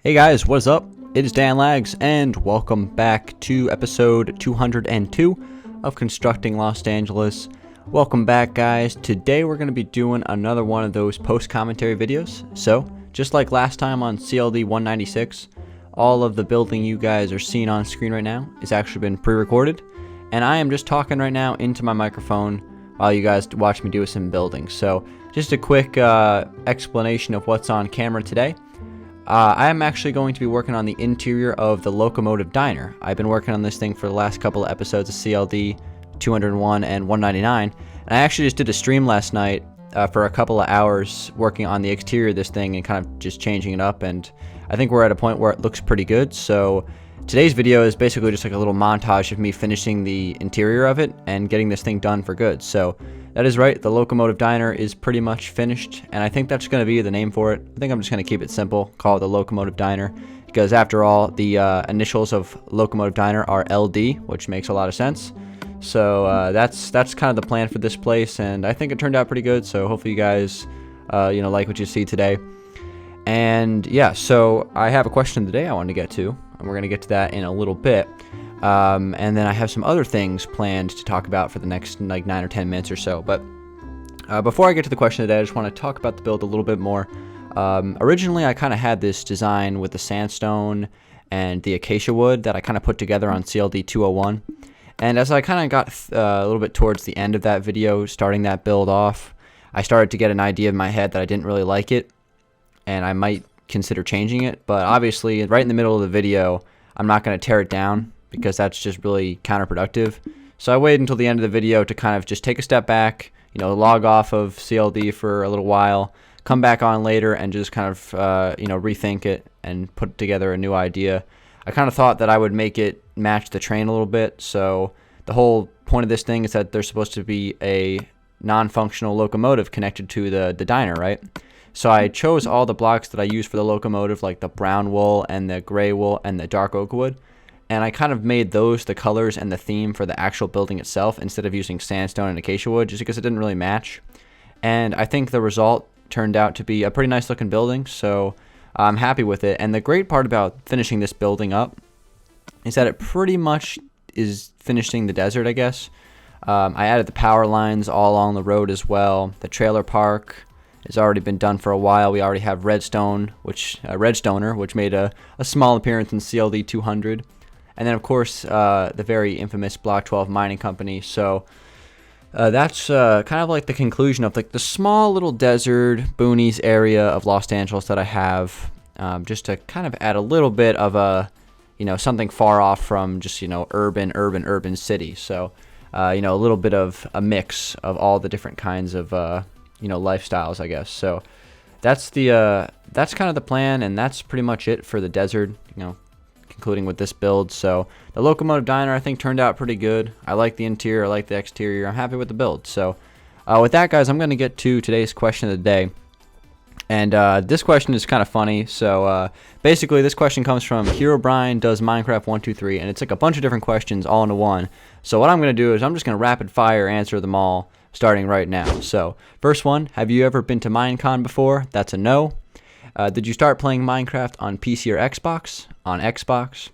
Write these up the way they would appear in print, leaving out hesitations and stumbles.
Hey guys, what is up? It is Dan Lags, and welcome back to episode 202 of Constructing Los Angeles. Welcome back, guys. Today we're going to be doing another one of those post-commentary videos. So, just like last time on CLD 196, all of the building you guys are seeing on screen right now has actually been pre-recorded, and I am just talking right now into my microphone while you guys watch me do some building. So, just a quick explanation of what's on camera today. I am actually going to be working on the interior of the Locomotive Diner. I've been working on this thing for the last couple of episodes of CLD 201 and 199, and I actually just did a stream last night for a couple of hours working on the exterior of this thing and kind of just changing it up, and I think we're at a point where it looks pretty good. So today's video is basically just like a little montage of me finishing the interior of it and getting this thing done for good. So that is right, the Locomotive Diner is pretty much finished, and I think that's going to be the name for it. I think I'm just going to keep it simple, call it the Locomotive Diner, because after all, the initials of Locomotive Diner are LD, which makes a lot of sense. So that's kind of the plan for this place, and I think it turned out pretty good, so hopefully you guys like what you see today. And yeah, so I have a question of the day I wanted to get to, and we're going to get to that in a little bit. And then I have some other things planned to talk about for the next like 9 or 10 minutes or so. But before I get to the question today, I just want to talk about the build a little bit more. Originally, I kind of had this design with the sandstone and the acacia wood that I kind of put together on CLD 201. And as I kind of got a little bit towards the end of that video, starting that build off, I started to get an idea in my head that I didn't really like it, and I might consider changing it. But obviously, right in the middle of the video, I'm not going to tear it down, because that's just really counterproductive. So I waited until the end of the video to kind of just take a step back, log off of CLD for a little while, come back on later and just kind of, rethink it and put together a new idea. I kind of thought that I would make it match the train a little bit. So the whole point of this thing is that there's supposed to be a non-functional locomotive connected to the diner, right? So I chose all the blocks that I use for the locomotive, like the brown wool and the gray wool and the dark oak wood. And I kind of made those the colors and the theme for the actual building itself instead of using sandstone and acacia wood, just because it didn't really match. And I think the result turned out to be a pretty nice looking building, so I'm happy with it. And the great part about finishing this building up is that it pretty much is finishing the desert, I guess. I added the power lines all along the road as well. The trailer park has already been done for a while. We already have Redstoner, which made a small appearance in CLD 200. And then, of course, the very infamous Block 12 Mining Company. So that's kind of like the conclusion of like the small little desert, boonies area of Los Angeles that I have, just to kind of add a little bit of a, something far off from just, urban city. So, a little bit of a mix of all the different kinds of, lifestyles, I guess. So that's that's kind of the plan, and that's pretty much it for the desert, concluding with this build. So the Locomotive Diner, I think, turned out pretty good. I like the interior, I like the exterior. I'm happy with the build. So with that, guys, I'm going to get to today's question of the day. And this question is kind of funny. So basically, this question comes from Hero Brian Does Minecraft 123, and it's like a bunch of different questions all into one. So what I'm going to do is I'm just going to rapid fire answer them all starting right now. So first one, have you ever been to Minecon before? That's a no. Did you start playing Minecraft on PC or Xbox? On Xbox.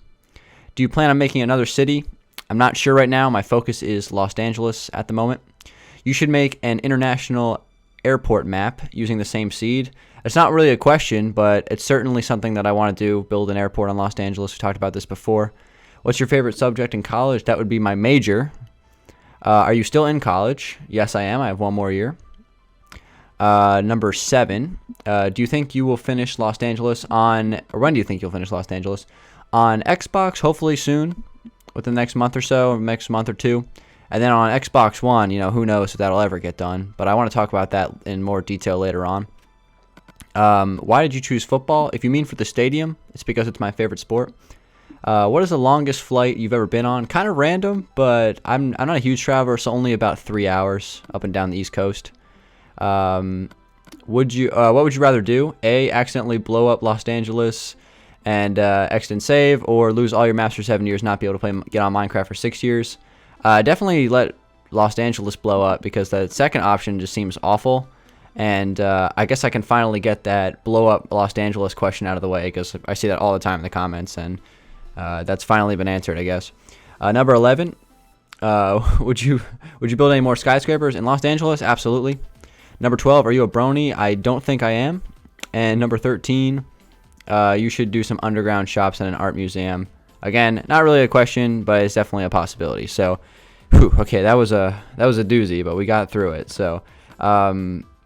Do you plan on making another city? I'm not sure right now. My focus is Los Angeles at the moment. You should make an international airport map using the same seed. It's not really a question, but it's certainly something that I want to do, build an airport on Los Angeles. We talked about this before. What's your favorite subject in college? That would be my major. Are you still in college? Yes, I am. I have one more year. Number 7, do you think you will finish Los Angeles on, or when do you think you'll finish Los Angeles? On Xbox, hopefully soon, within the next month or so, next month or two. And then on Xbox One, who knows if that'll ever get done. But I want to talk about that in more detail later on. Why did you choose football? If you mean for the stadium, it's because it's my favorite sport. What is the longest flight you've ever been on? Kind of random, but I'm not a huge traveler, so only about 3 hours up and down the East Coast. What would you rather do? A, accidentally blow up Los Angeles and exit save, or lose all your maps for 7 years, not be able to get on Minecraft for 6 years? Definitely let Los Angeles blow up, because the second option just seems awful, And I guess I can finally get that blow up Los Angeles question out of the way, because I see that all the time in the comments, and that's finally been answered, I guess. Number 11, would you build any more skyscrapers in Los Angeles? Absolutely. Number 12, are you a brony? I don't think I am. And number 13, you should do some underground shops in an art museum. Again, not really a question, but it's definitely a possibility. So, okay, that was a doozy, but we got through it. So,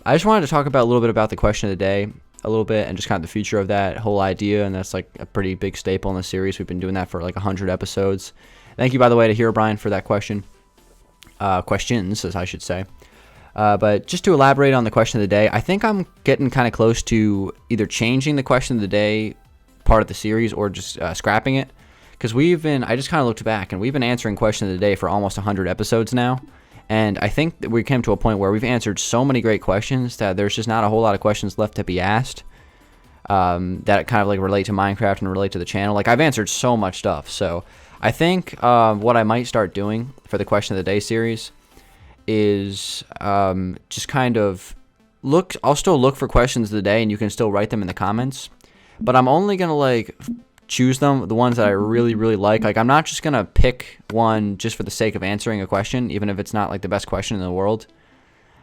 I just wanted to talk about a little bit about the question of the day, a little bit, and just kind of the future of that whole idea. And that's like a pretty big staple in the series. We've been doing that for like 100 episodes. Thank you, by the way, to Hero Brian for that question. Questions, as I should say. But just to elaborate on the question of the day, I think I'm getting kind of close to either changing the question of the day part of the series or just scrapping it. Because I just kind of looked back, and we've been answering question of the day for almost 100 episodes now. And I think that we came to a point where we've answered so many great questions that there's just not a whole lot of questions left to be asked that kind of like relate to Minecraft and relate to the channel. Like, I've answered so much stuff. So I think what I might start doing for the question of the day series is just kind of I'll still look for questions of the day, and you can still write them in the comments. But I'm only going to like choose the ones that I really, really like. Like, I'm not just going to pick one just for the sake of answering a question, even if it's not like the best question in the world.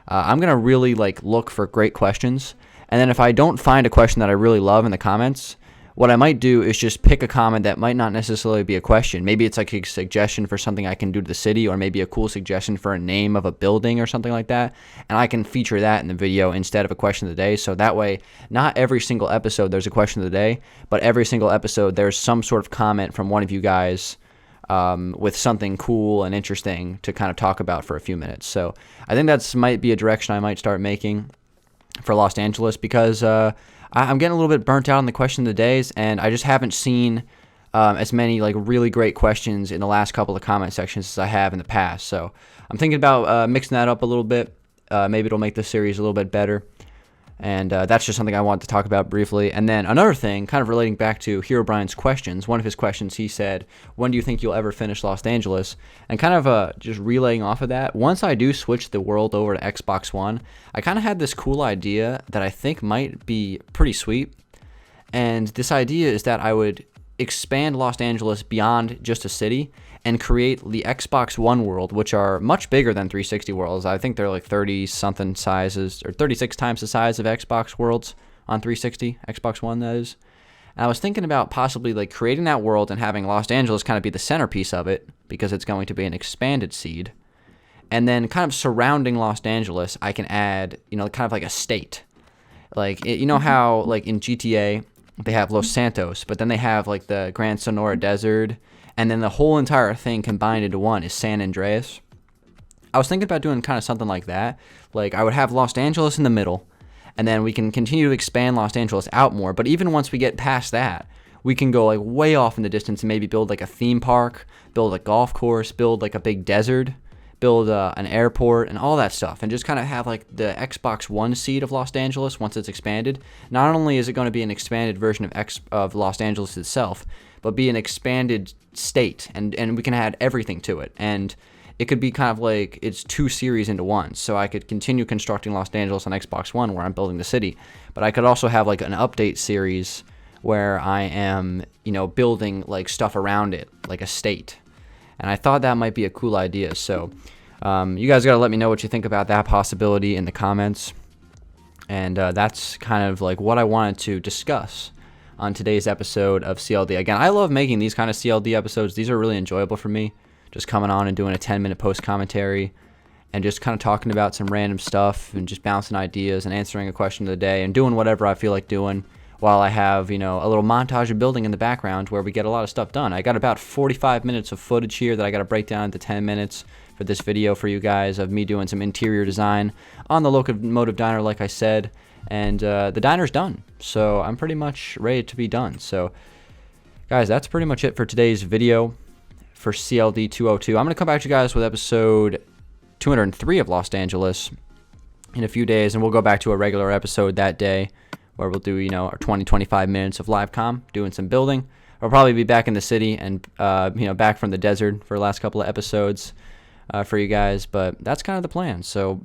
I'm going to really like look for great questions. And then if I don't find a question that I really love in the comments, what I might do is just pick a comment that might not necessarily be a question. Maybe it's like a suggestion for something I can do to the city, or maybe a cool suggestion for a name of a building or something like that. And I can feature that in the video instead of a question of the day. So that way, not every single episode there's a question of the day, but every single episode there's some sort of comment from one of you guys with something cool and interesting to kind of talk about for a few minutes. So I think that's might be a direction I might start making for Los Angeles, because I'm getting a little bit burnt out on the question of the days, and I just haven't seen as many like really great questions in the last couple of comment sections as I have in the past. So I'm thinking about mixing that up a little bit. Maybe it'll make the series a little bit better. And that's just something I wanted to talk about briefly. And then another thing, kind of relating back to Hero Brian's questions, one of his questions, he said, when do you think you'll ever finish Los Angeles? And kind of just relaying off of that, once I do switch the world over to Xbox One, I kind of had this cool idea that I think might be pretty sweet. And this idea is that I would expand Los Angeles beyond just a city and create the Xbox One world, which are much bigger than 360 worlds. I think they're like 30-something sizes, or 36 times the size of Xbox worlds on 360, Xbox One, that is. And I was thinking about possibly like creating that world and having Los Angeles kind of be the centerpiece of it, because it's going to be an expanded seed. And then kind of surrounding Los Angeles, I can add, kind of like a state. Like, you know how like in GTA, they have Los Santos, but then they have like the Grand Sonora Desert, and then the whole entire thing combined into one is San Andreas. I was thinking about doing kind of something like that. Like, I would have Los Angeles in the middle, and then we can continue to expand Los Angeles out more. But even once we get past that, we can go like way off in the distance and maybe build like a theme park, build a golf course, build like a big desert, build an airport, and all that stuff, and just kind of have like the Xbox One seed of Los Angeles once it's expanded. Not only is it going to be an expanded version of Los Angeles itself, but be an expanded state, and we can add everything to it. And it could be kind of like it's two series into one. So I could continue constructing Los Angeles on Xbox One, where I'm building the city, but I could also have like an update series where I am, building like stuff around it, like a state. And I thought that might be a cool idea. So you guys got to let me know what you think about that possibility in the comments. And that's kind of like what I wanted to discuss on today's episode of CLD. Again, I love making these kind of CLD episodes. These are really enjoyable for me. Just coming on and doing a 10-minute post commentary and just kind of talking about some random stuff and just bouncing ideas and answering a question of the day and doing whatever I feel like doing while I have, a little montage of building in the background where we get a lot of stuff done. I got about 45 minutes of footage here that I got to break down into 10 minutes for this video for you guys of me doing some interior design on the locomotive diner, like I said. And the diner's done, so I'm pretty much ready to be done. So, guys, that's pretty much it for today's video for CLD 202. I'm going to come back to you guys with episode 203 of Los Angeles in a few days, and we'll go back to a regular episode that day where we'll do, our 20-25 minutes of live comm, doing some building. I'll probably be back in the city and, back from the desert for the last couple of episodes for you guys, but that's kind of the plan. So,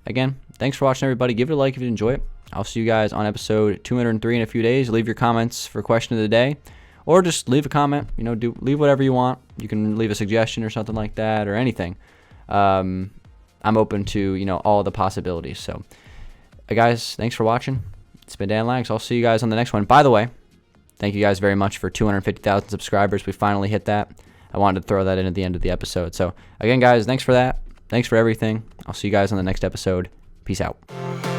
again, thanks for watching, everybody. Give it a like if you enjoy it. I'll see you guys on episode 203 in a few days. Leave your comments for question of the day, or just leave a comment. Leave whatever you want. You can leave a suggestion or something like that, or anything. I'm open to all the possibilities. So, guys, thanks for watching. It's been Dan Lags. I'll see you guys on the next one. By the way, thank you guys very much for 250,000 subscribers. We finally hit that. I wanted to throw that in at the end of the episode. So, again, guys, thanks for that. Thanks for everything. I'll see you guys on the next episode. Peace out.